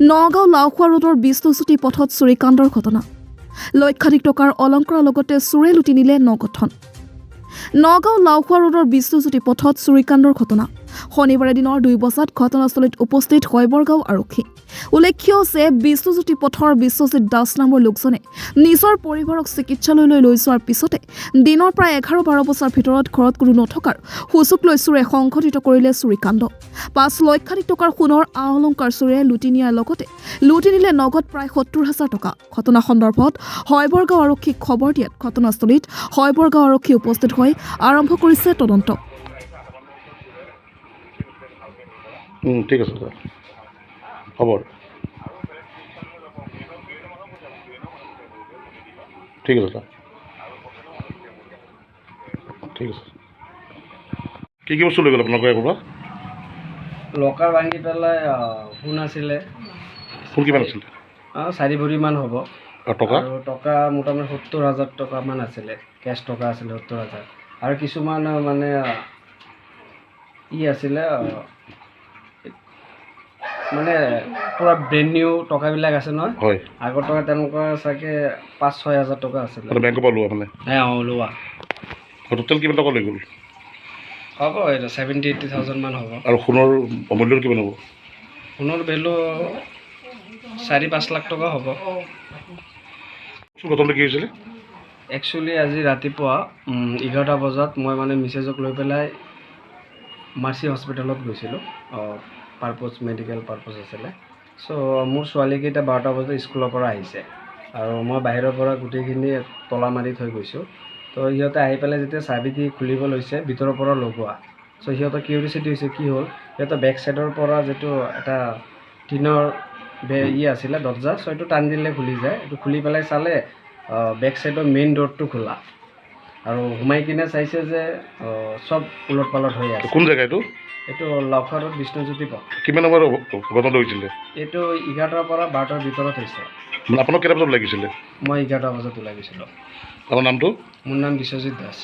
নগাঁও লাওখোৱা ৰোডৰ বিষ্ণুজ্যোতি পথত চুৰিকাণ্ডৰ ঘটনা লক্ষাধিক টকাৰ অলংকাৰৰ লগতে চোৰে লুটি নিলে নগদ ধন নগাঁও লাওখোৱা ৰোডৰ বিষ্ণুজ্যোতি পথত চুৰিকাণ্ডৰ ঘটনা শনিবাৰে দিনৰ 2 বজাত ঘটনাস্থলীত উপস্থিত হৈবৰগাঁও আৰক্ষী উল্লেখ্য যে বিষ্ণুজ্যোতি পথৰ বিশ্বজিৎ দাস নামৰ লোকজনে নিজৰ পৰিবাৰক চিকিৎসালয়লৈ লৈ যোৱাৰ পিছতে দিনৰ প্ৰায় 11-12 বছৰ ভিতৰত ঘৰত কোনো নথকাৰ সুযোগ লৈ চোৰে সংঘটিত কৰিলে চুৰিকাণ্ড 5 লক্ষাধিক টকাৰ সোণৰ অলংকাৰ চোৰে লুটি নিয়াৰ লগতে লুটি নিলে নগদ প্ৰায় 70,000 টকা ঘটনা সন্দৰ্ভত হৈবৰগাঁও আৰক্ষীক খবৰ দিয়াত ঘটনাস্থলীত হৈবৰগাঁও আৰক্ষী উপস্থিত হৈ আৰম্ভ কৰিছে তদন্ত ঠিক আছে দাদা খবৰ ঠিক আছে দাদা ঠিক আছে কি বস্তু লৈ গ'ল আপোনালোকৰ ইয়াৰ পৰা লকাৰ ভাঙি পেলাই সোণ আছিলে সোণ কিমান আছিলে 4 ভৰিমান হ'ব আৰু টকা আৰু টকা মোটামুটি 70,000 টকামান আছিলে কেছ টকা আছিলে 70,000 আৰু কিছুমান মানে আছিলে মানে পুৰা ব্ৰেণ্ড নিউ টকাবিলাক আছে নহয় হয় আগৰ টকা তেনেকুৱা চাগে 5-6 হাজাৰ টকা আছিলে বেংকৰ পৰা লোৱা মানে লোৱা টোটেল কিমান টকা লৈ গ'ল হ'ব এইটো 70,000-80,000 মান হ'ব আৰু সোণৰ মূল্য কিমান হ'ব সোণৰ ভেলু 4-5 লাখ টকা হ'ব ঘটনাটো কি হৈছিলে একচুৱেলি আজি ৰাতিপুৱা 11টা বজাত মই মানে মিছেজক লৈ পেলাই মাৰ্চি হস্পিটেলত গৈছিলোঁ মেডিকেল পাৰপজ আছিলে চ' মোৰ ছোৱালীকেইটা 12টা বজাত স্কুলৰ পৰা আহিছে আৰু মই বাহিৰৰ পৰা গোটেইখিনি তলা মাৰি থৈ গৈছোঁ তো সিহঁতে আহি পেলাই যেতিয়া চাবি দি খুলিব লৈছে ভিতৰৰ পৰা লগোৱা চ' সিহঁতৰ কিউৰিচিটি হৈছে কি হ'ল সিহঁতৰ বেক চাইডৰ পৰা যিটো এটা টিনৰ আছিলে দৰ্জা চ' এইটো টান দিলে খুলি যায় এইটো খুলি পেলাই চালে বেক চাইডৰ মেইন ডোৰটো খোলা আৰু সোমাই কিনে চাইছে যে চব উলট পালট হৈ আছে কোন জেগা এইটো লাওখোৱা ৰোড বিষ্ণুজ্যোতি পথ কিমান নম্বৰ ঘটনাটো হৈছিলে এইটো 11টাৰ পৰা 12টাৰ ভিতৰত হৈছে মানে আপোনাক কেইটা বজাত লাগিছিলে মই 11টা বজাত ওলাই গৈছিলোঁ আপোনাৰ নামটো মোৰ নাম বিশ্বজিৎ দাস